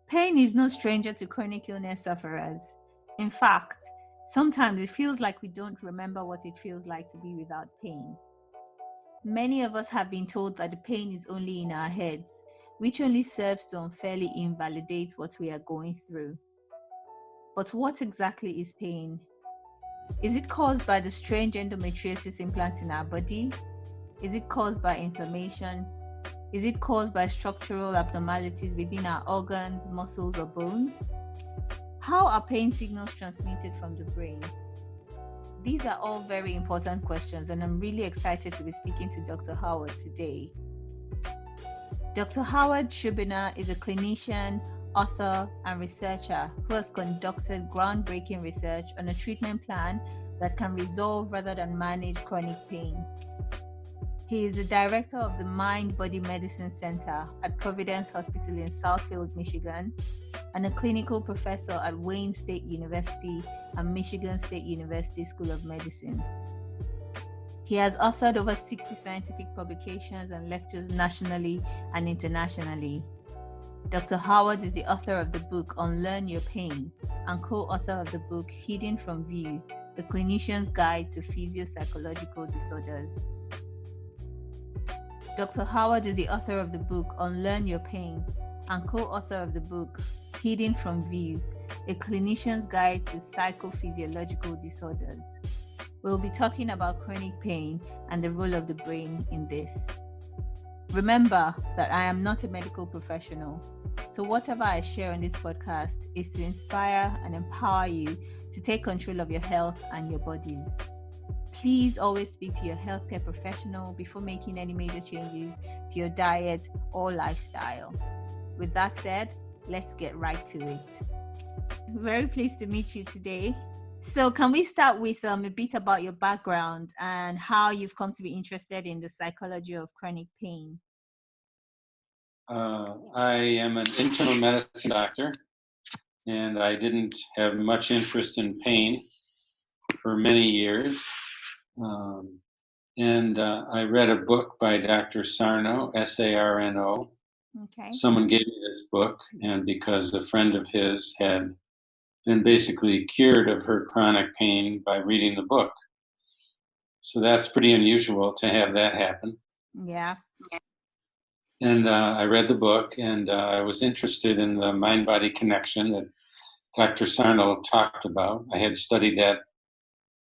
Pain is no stranger to chronic illness sufferers. In fact, sometimes it feels like we don't remember what it feels like to be without pain. Many of us have been told that the pain is only in our heads, which only serves to unfairly invalidate what we are going through. But what exactly is pain? Is it caused by the strange endometriosis implants in our body? Is it caused by inflammation? Is it caused by structural abnormalities within our organs, muscles, or bones? How are pain signals transmitted from the brain? These are all very important questions, and I'm really excited to be speaking to Dr. Howard today. Dr. Howard Schubiner is a clinician, author, and researcher who has conducted groundbreaking research on a treatment plan that can resolve rather than manage chronic pain. He is the director of the Mind-Body Medicine Center at Providence Hospital in Southfield, Michigan, and a clinical professor at Wayne State University and Michigan State University School of Medicine. He has authored over 60 scientific publications and lectures nationally and internationally. Dr. Howard is the author of the book Unlearn Your Pain and co-author of the book Hidden from View, The Clinician's Guide to Physiopsychological Disorders. Dr. Howard is the author of the book Unlearn Your Pain and co-author of the book Hidden from View, A Clinician's Guide to Psychophysiological Disorders. We'll be talking about chronic pain and the role of the brain in this. Remember that I am not a medical professional, so whatever I share on this podcast is to inspire and empower you to take control of your health and your bodies. Please always speak to your healthcare professional before making any major changes to your diet or lifestyle. With that said, let's get right to it. Very pleased to meet you today. So can we start with a bit about your background and how you've come to be interested in the psychology of chronic pain? I am an internal medicine doctor, and I didn't have much interest in pain for many years. I read a book by Dr. Sarno, S-A-R-N-O. Okay. Someone gave me this book, and because a friend of his had been basically cured of her chronic pain by reading the book. So that's pretty unusual to have that happen. Yeah. And I read the book, and I was interested in the mind-body connection that Dr. Sarno talked about. I had studied that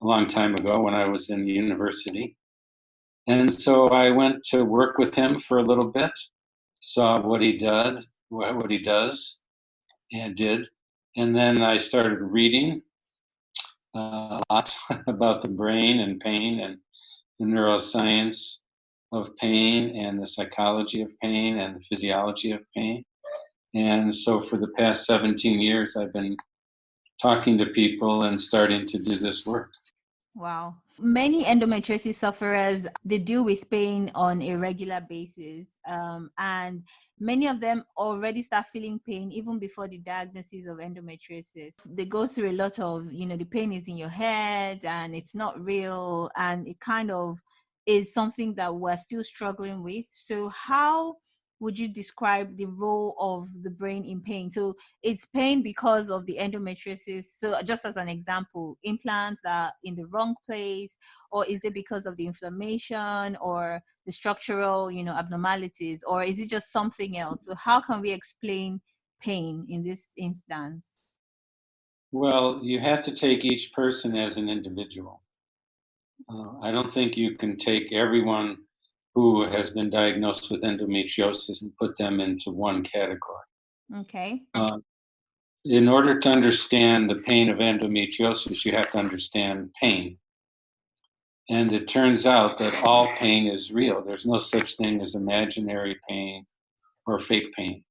a long time ago when I was in university. And so I went to work with him for a little bit, saw what he does, and did. And then I started reading a lot about the brain and pain and the neuroscience of pain and the psychology of pain and the physiology of pain. And so for the past 17 years, I've been talking to people and starting to do this work. Wow. Many endometriosis sufferers, they deal with pain on a regular basis. And many of them already start feeling pain even before the diagnosis of endometriosis. They go through a lot of, the pain is in your head and it's not real. And it kind of is something that we're still struggling with. So how would you describe the role of the brain in pain? So it's pain because of the endometriosis. So just as an example, implants are in the wrong place, or is it because of the inflammation or the structural, abnormalities, or is it just something else? So how can we explain pain in this instance? Well, you have to take each person as an individual. I don't think you can take everyone who has been diagnosed with endometriosis and put them into one category. Okay. In order to understand the pain of endometriosis, you have to understand pain. And it turns out that all pain is real. There's no such thing as imaginary pain or fake pain.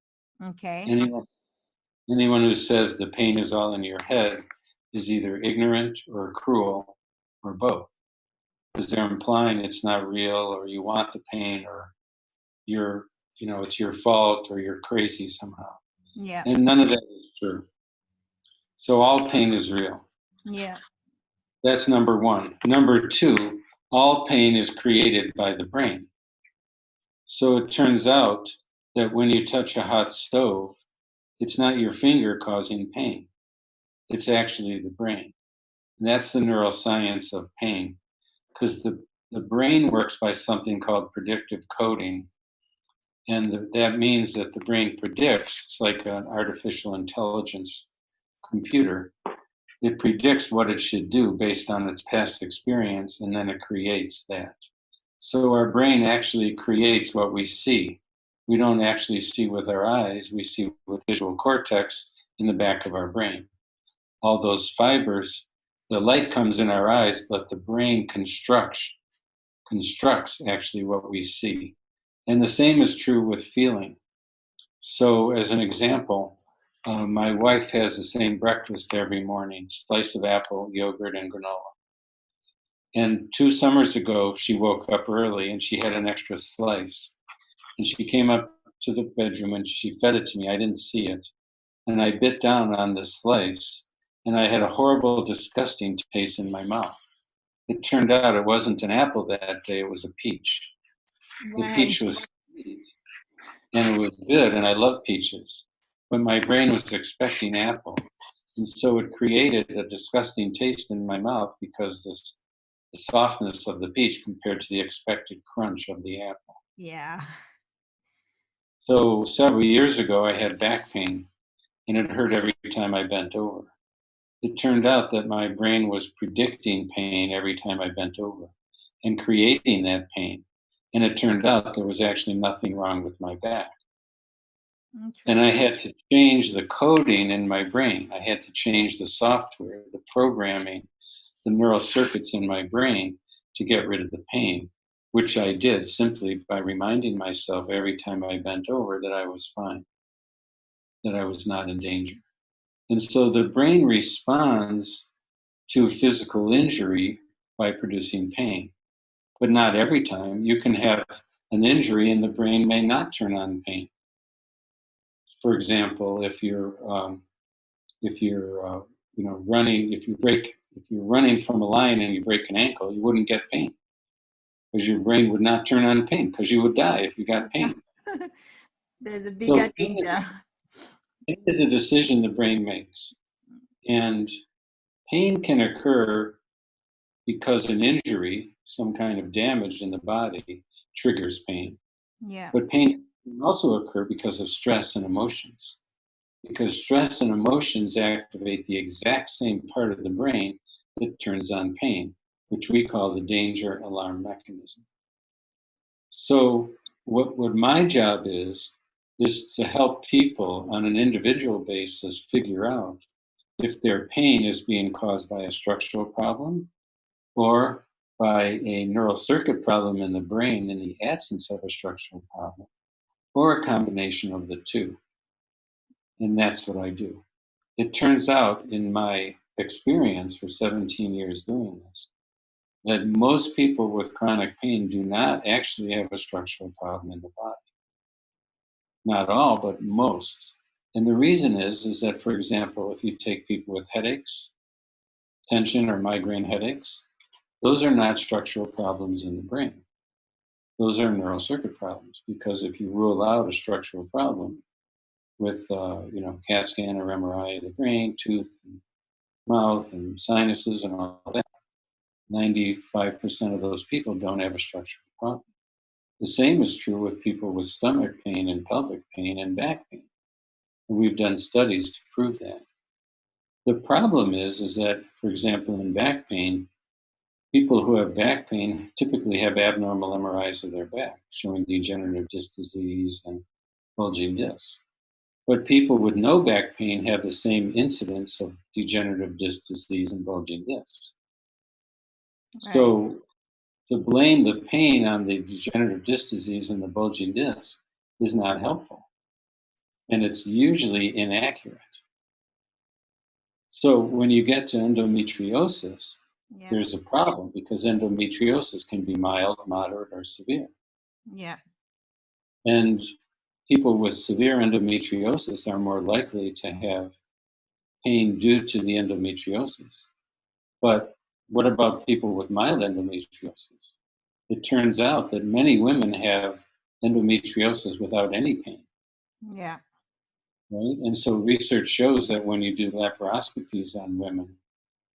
Okay. Anyone who says the pain is all in your head is either ignorant or cruel or both. Because they're implying it's not real, or you want the pain, or it's your fault, or you're crazy somehow. Yeah. And none of that is true. So all pain is real. Yeah. That's number one. Number two, all pain is created by the brain. So it turns out that when you touch a hot stove, It's not your finger causing pain. It's actually the brain. And that's the neuroscience of pain, because the brain works by something called predictive coding. And that means that the brain predicts, it's like an artificial intelligence computer. It predicts what it should do based on its past experience, and then it creates that. So our brain actually creates what we see. We don't actually see with our eyes, we see with visual cortex in the back of our brain. All those fibers, the light comes in our eyes, but the brain constructs actually what we see. And the same is true with feeling. So as an example, my wife has the same breakfast every morning, slice of apple, yogurt, and granola. And 2 summers ago, she woke up early and she had an extra slice. And she came up to the bedroom and she fed it to me. I didn't see it. And I bit down on the slice and I had a horrible, disgusting taste in my mouth. It turned out it wasn't an apple that day, it was a peach. The peach was sweet and it was good, and I love peaches. But my brain was expecting apple. And so it created a disgusting taste in my mouth because the softness of the peach compared to the expected crunch of the apple. Yeah. So several years ago, I had back pain, and it hurt every time I bent over. It turned out that my brain was predicting pain every time I bent over and creating that pain. And it turned out there was actually nothing wrong with my back. And I had to change the coding in my brain. I had to change the software, the programming, the neural circuits in my brain to get rid of the pain, which I did simply by reminding myself every time I bent over that I was fine, that I was not in danger. And so the brain responds to physical injury by producing pain, but not every time. You can have an injury and the brain may not turn on pain. For example, if you're running, if you're running from a lion and you break an ankle, you wouldn't get pain because your brain would not turn on pain because you would die if you got pain. There's a bigger danger. Pain is a decision the brain makes. And pain can occur because an injury, some kind of damage in the body, triggers pain. Yeah. But pain can also occur because of stress and emotions. Because stress and emotions activate the exact same part of the brain that turns on pain, which we call the danger alarm mechanism. So what my job is to help people on an individual basis figure out if their pain is being caused by a structural problem or by a neural circuit problem in the brain in the absence of a structural problem, or a combination of the two. And that's what I do. It turns out, in my experience for 17 years doing this, that most people with chronic pain do not actually have a structural problem in the body. Not all, but most. And the reason is that, for example, if you take people with headaches, tension or migraine headaches, those are not structural problems in the brain. Those are neural circuit problems, because if you rule out a structural problem with CAT scan or MRI of the brain, tooth, and mouth, and sinuses, and all that, 95% of those people don't have a structural problem. The same is true with people with stomach pain and pelvic pain and back pain. And we've done studies to prove that. The problem is that, for example, in back pain, people who have back pain typically have abnormal MRIs of their back, showing degenerative disc disease and bulging discs. But people with no back pain have the same incidence of degenerative disc disease and bulging discs. Right. So to blame the pain on the degenerative disc disease and the bulging disc is not helpful. And it's usually inaccurate. So when you get to endometriosis, there's a problem, because endometriosis can be mild, moderate, or severe. Yeah. And people with severe endometriosis are more likely to have pain due to the endometriosis. But what about people with mild endometriosis? It turns out that many women have endometriosis without any pain. Yeah. right? And so research shows that when you do laparoscopies on women,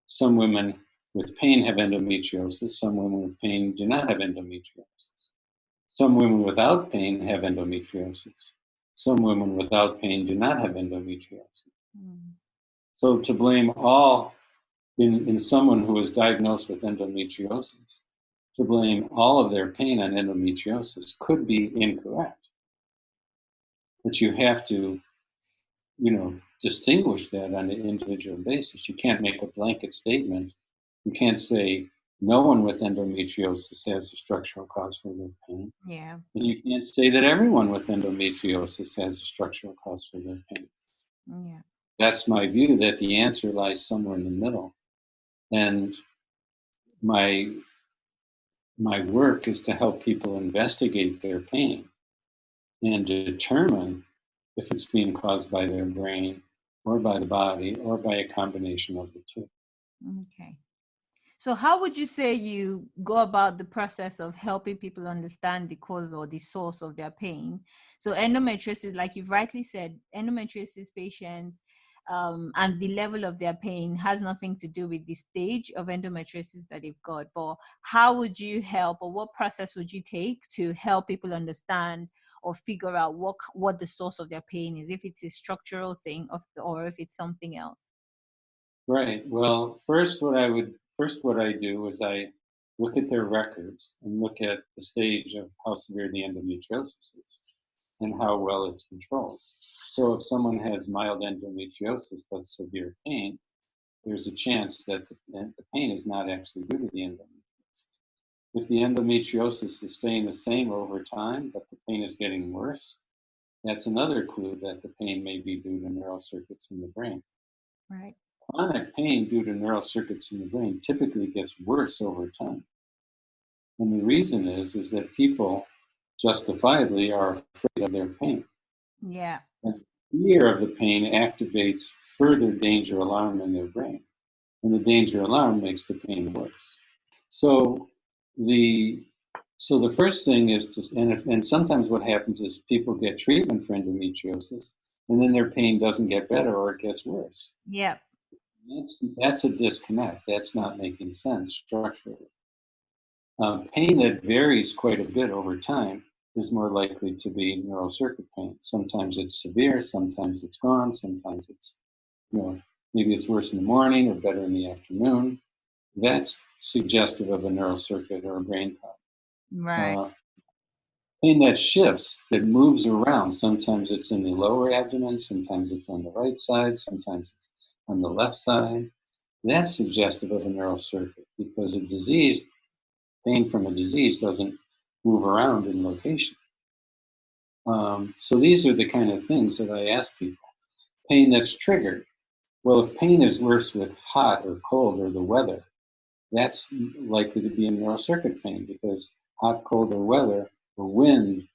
some women with pain have endometriosis, some women with pain do not have endometriosis. Some women without pain have endometriosis. Some women without pain do not have endometriosis. Mm. So to blame all in someone who is diagnosed with endometriosis, to blame all of their pain on endometriosis could be incorrect. But you have to, distinguish that on an individual basis. You can't make a blanket statement. You can't say no one with endometriosis has a structural cause for their pain. Yeah. And you can't say that everyone with endometriosis has a structural cause for their pain. Yeah. That's my view, that the answer lies somewhere in the middle. And my work is to help people investigate their pain and determine if it's being caused by their brain or by the body or by a combination of the two. Okay. So how would you say you go about the process of helping people understand the cause or the source of their pain? So endometriosis, like you've rightly said, endometriosis patients and the level of their pain has nothing to do with the stage of endometriosis that they've got. But how would you help, or what process would you take to help people understand or figure out what the source of their pain is, if it's a structural thing or if it's something else? Right. Well, what I do is I look at their records and look at the stage of how severe the endometriosis is and how well it's controlled. So if someone has mild endometriosis but severe pain, there's a chance that the pain is not actually due to the endometriosis. If the endometriosis is staying the same over time, but the pain is getting worse, that's another clue that the pain may be due to neural circuits in the brain. Right. Chronic pain due to neural circuits in the brain typically gets worse over time. And the reason is that people justifiably are afraid of their pain. Yeah. And fear of the pain activates further danger alarm in their brain. And the danger alarm makes the pain worse. So the first thing is and sometimes what happens is people get treatment for endometriosis and then their pain doesn't get better or it gets worse. Yeah. That's a disconnect. That's not making sense structurally. Pain that varies quite a bit over time is more likely to be neural circuit pain. Sometimes it's severe, sometimes it's gone, sometimes it's, maybe it's worse in the morning or better in the afternoon. That's suggestive of a neural circuit or a brain Right. problem. Pain that shifts, that moves around. Sometimes it's in the lower abdomen, sometimes it's on the right side, sometimes it's on the left side. That's suggestive of a neural circuit because pain from a disease doesn't move around in location. So these are the kind of things that I ask people. Pain that's triggered. Well, if pain is worse with hot or cold or the weather, that's likely to be a neural circuit pain because hot, cold, or weather or wind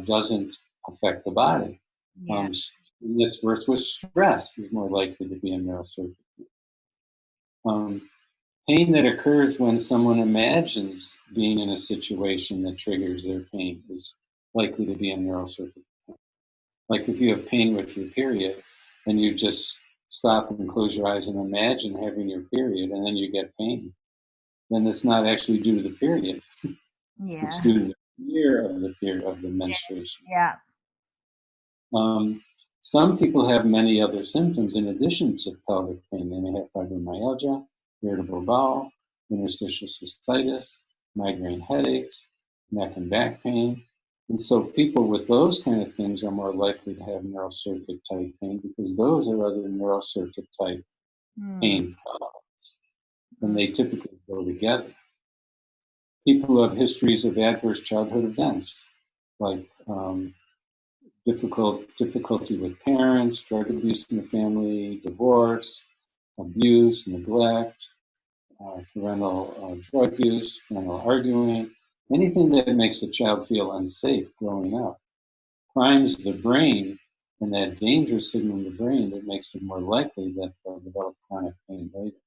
doesn't affect the body. Yeah. That's worse with stress is more likely to be a neural circuit pain. Pain that occurs when someone imagines being in a situation that triggers their pain is likely to be a neural circuit pain. Like if you have pain with your period and you just stop and close your eyes and imagine having your period and then you get pain, then it's not actually due to the period. Yeah. It's due to the fear of the period of the menstruation. Yeah. Some people have many other symptoms in addition to pelvic pain. They may have fibromyalgia, irritable bowel, interstitial cystitis, migraine headaches, neck and back pain. And so people with those kind of things are more likely to have neural circuit type pain because those are other neural circuit type pain problems. And they typically go together. People who have histories of adverse childhood events, like difficulty with parents, drug abuse in the family, divorce, abuse, neglect, parental drug use, parental arguing, anything that makes a child feel unsafe growing up, primes the brain and that danger signal in the brain that makes it more likely that they'll develop chronic pain later.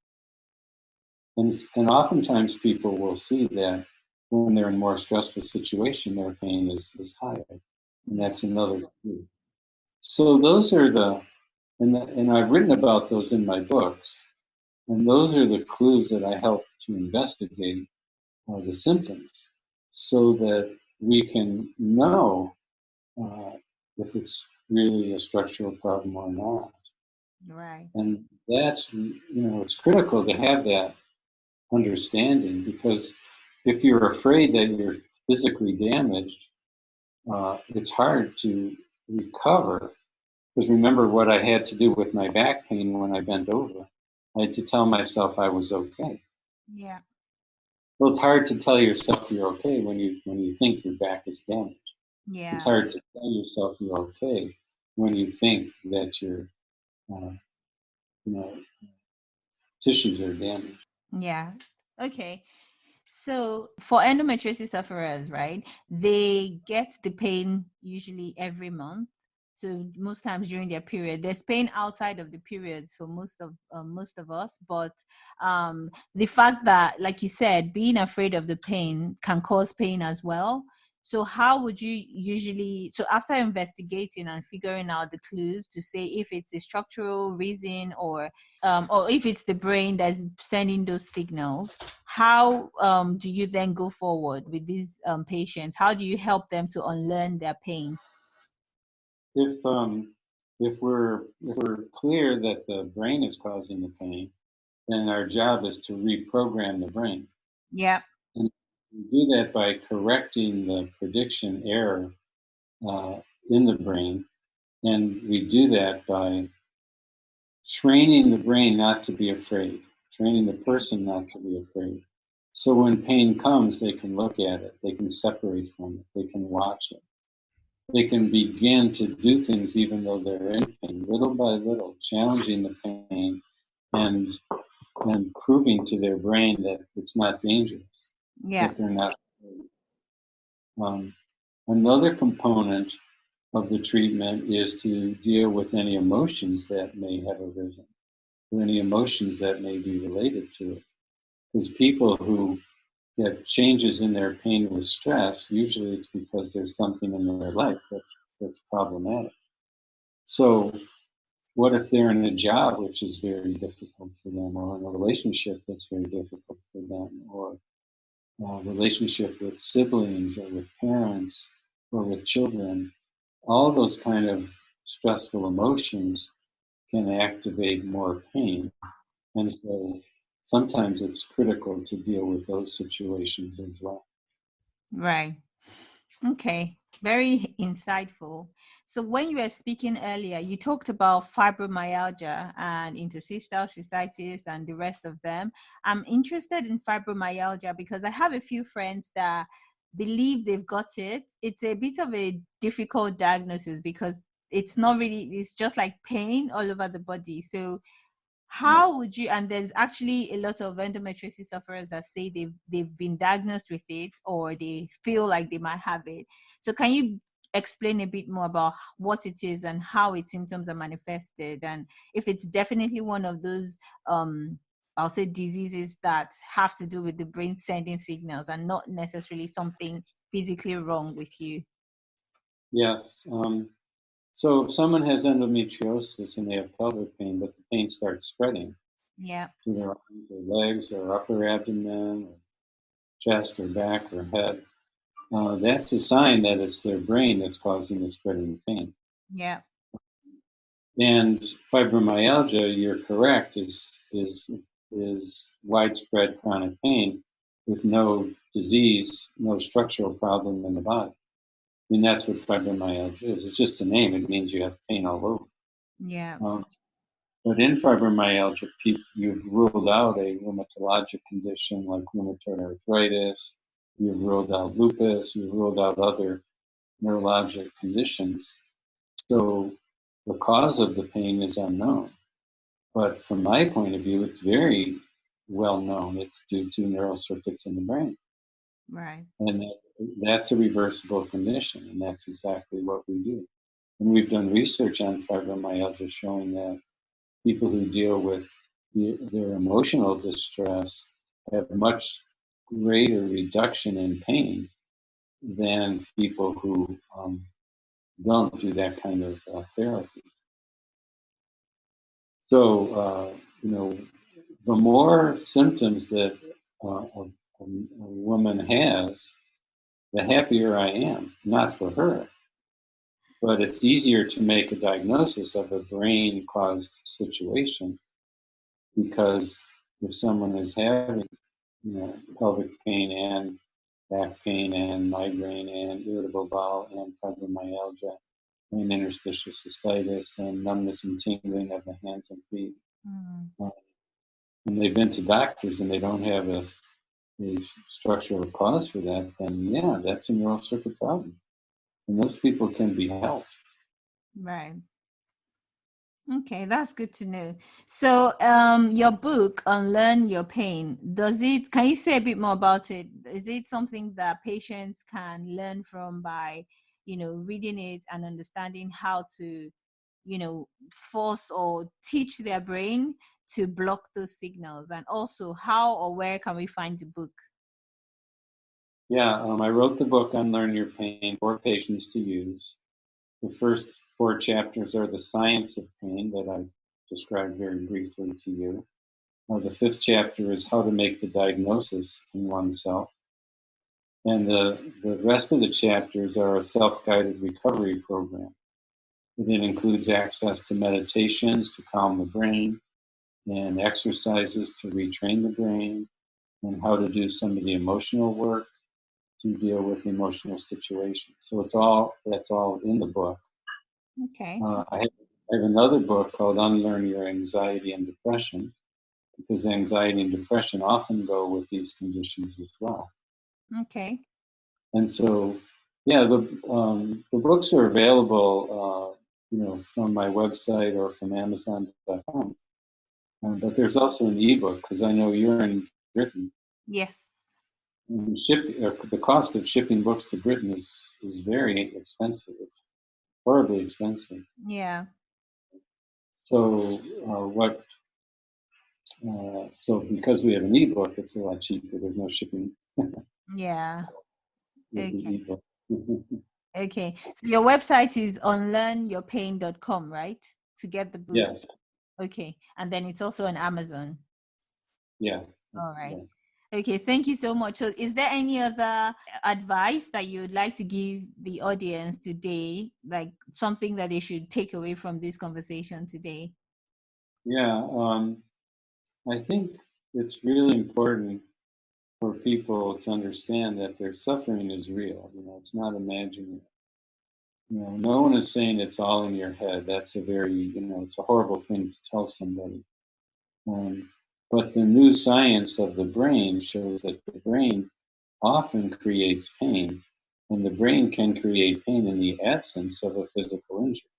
And oftentimes people will see that when they're in a more stressful situation, their pain is higher. And that's another clue. So those are and I've written about those in my books, and those are the clues that I help to investigate the symptoms so that we can know uh, if it's really a structural problem or not. Right. And that's, it's critical to have that understanding, because if you're afraid that you're physically damaged, it's hard to recover. Because remember what I had to do with my back pain when I bent over. I had to tell myself I was okay. Yeah. Well, it's hard to tell yourself you're okay when you think your back is damaged. It's Yeah. hard to tell yourself you're okay when you think that your uh, you know tissues are damaged. Yeah. Okay. So for endometriosis sufferers, right, they get the pain usually every month. So most times during their period, there's pain outside of the periods for most of us. But the fact that, like you said, being afraid of the pain can cause pain as well. So how would you usually, so after investigating and figuring out the clues to say if it's a structural reason or if it's the brain that's sending those signals, how do you then go forward with these patients? How do you help them to unlearn their pain? If if we're clear that the brain is causing the pain, then our job is to reprogram the brain, Yeah. and we do that by correcting the prediction error uh, in the brain, and we do that by training the brain not to be afraid, training the person not to be afraid. So when pain comes, they can look at it, they can separate from it, they can watch it. They can begin to do things even though they're in pain, little by little, challenging the pain and and proving to their brain that it's not dangerous, Yeah. that they're not. Um, Another component of the treatment is to deal with any emotions that may have arisen, or any emotions that may be related to it. Because people who get changes in their pain with stress, usually it's because there's something in their life that's problematic. So, what if they're in a job which is very difficult for them, or in a relationship that's very difficult for them, or a relationship with siblings, or with parents, or with children? All those kind of stressful emotions can activate more pain. And so sometimes it's critical to deal with those situations as well. Right. Okay. Very insightful. So when you were speaking earlier, you talked about fibromyalgia and interstitial cystitis and the rest of them. I'm interested in fibromyalgia because I have a few friends that believe they've got it. It's a bit of a difficult diagnosis because it's not really, it's just like pain all over the body. So Yeah. how would you, and there's actually a lot of endometriosis sufferers that say they've been diagnosed with it or they feel like they might have it. So can you explain a bit more about what it is and how its symptoms are manifested, and if it's definitely one of those I'll say diseases that have to do with the brain sending signals and not necessarily something physically wrong with you? Yes. So if someone has endometriosis and they have pelvic pain, but the pain starts spreading Yeah. to their arms or legs or upper abdomen or chest or back or head, that's a sign that it's their brain that's causing the spreading pain. Yeah. And fibromyalgia, you're correct, is widespread chronic pain with no disease, no structural problem in the body. I mean, that's what fibromyalgia is. It's just a name. It means you have pain all over. Yeah. But in fibromyalgia, you've ruled out a rheumatologic condition like rheumatoid arthritis. You've ruled out lupus. You've ruled out other neurologic conditions. So the cause of the pain is unknown. But from my point of view, it's very well known. It's due to neural circuits in the brain. Right. And that's a reversible condition. And that's exactly what we do. And we've done research on fibromyalgia showing that people who deal with their emotional distress have much greater reduction in pain than people who don't do that kind of therapy. So, the more symptoms that a woman has, the happier I am. Not for her, but it's easier to make a diagnosis of a brain-caused situation, because if someone is having, pelvic pain and back pain and migraine and irritable bowel and fibromyalgia and interstitial cystitis and numbness and tingling of the hands and feet, uh, and they've been to doctors and they don't have a structural cause for that, then yeah, that's a neural circuit problem. And those people can be helped. Right. Okay, that's good to know. So, your book, Unlearn Your Pain, can you say a bit more about it? Is it something that patients can learn from by, reading it and understanding how to, force or teach their brain to block those signals? And also, how or where can we find the book? Yeah, I wrote the book Unlearn Your Pain for patients to use. The first 4 chapters are the science of pain that I described very briefly to you. The 5th chapter is how to make the diagnosis in oneself. And the rest of the chapters are a self-guided recovery program. It includes access to meditations to calm the brain and exercises to retrain the brain, and how to do some of the emotional work to deal with emotional situations. So that's all in the book. Okay. I have another book called Unlearn Your Anxiety and Depression, because anxiety and depression often go with these conditions as well. Okay. And so, yeah, the books are available, from my website or from Amazon.com. But there's also an ebook, because I know you're in Britain. Yes. And the cost of shipping books to Britain is very expensive. It's horribly expensive. Yeah. So so because we have an ebook, it's a lot cheaper. There's no shipping. Yeah. With the Okay. ebook. Okay. So your website is unlearnyourpain.com, right? To get the book. Yes. Okay. And then it's also on Amazon. Yeah. All right. Yeah. Okay. Thank you so much. So is there any other advice that you'd like to give the audience today? Like something that they should take away from this conversation today? Yeah. I think it's really important for people to understand that their suffering is real. It's not imaginary. No one is saying it's all in your head. That's it's a horrible thing to tell somebody. But the new science of the brain shows that the brain often creates pain, and the brain can create pain in the absence of a physical injury.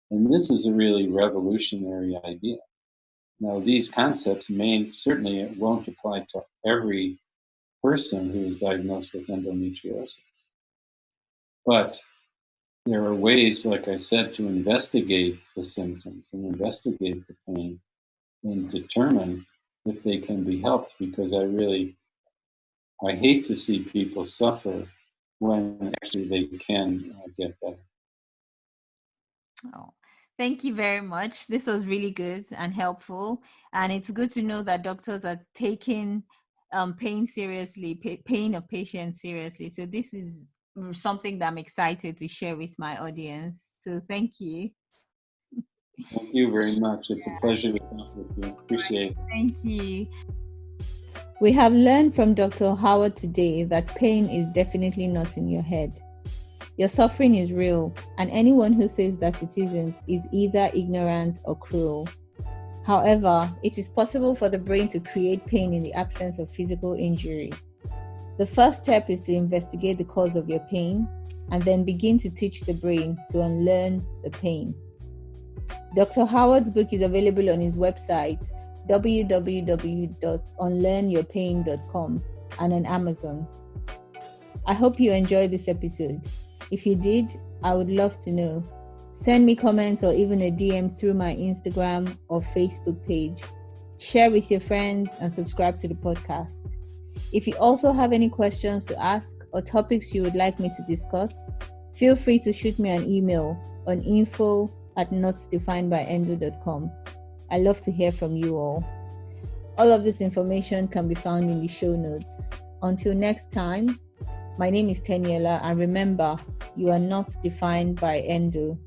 And this is a really revolutionary idea. Now, these concepts certainly won't apply to every person who is diagnosed with endometriosis. But there are ways, like I said, to investigate the symptoms and investigate the pain and determine if they can be helped, because I hate to see people suffer when actually they can get better. Oh, thank you very much. This was really good and helpful. And it's good to know that doctors are taking pain seriously, pain of patients seriously. So this is something that I'm excited to share with my audience. So thank you. Thank you very much. It's a pleasure to talk with you. Appreciate it. Thank you. We have learned from Dr. Howard today that pain is definitely not in your head. Your suffering is real, and anyone who says that it isn't is either ignorant or cruel. However, it is possible for the brain to create pain in the absence of physical injury. The first step is to investigate the cause of your pain and then begin to teach the brain to unlearn the pain. Dr. Howard's book is available on his website, www.unlearnyourpain.com, and on Amazon. I hope you enjoyed this episode. If you did, I would love to know. Send me comments or even a DM through my Instagram or Facebook page. Share with your friends and subscribe to the podcast. If you also have any questions to ask or topics you would like me to discuss, Feel free to shoot me an email on info@notdefinedbyendo.com. I love to hear from you all. All of this information can be found in the show notes. Until next time, my name is Teniela, and remember, you are not defined by endo.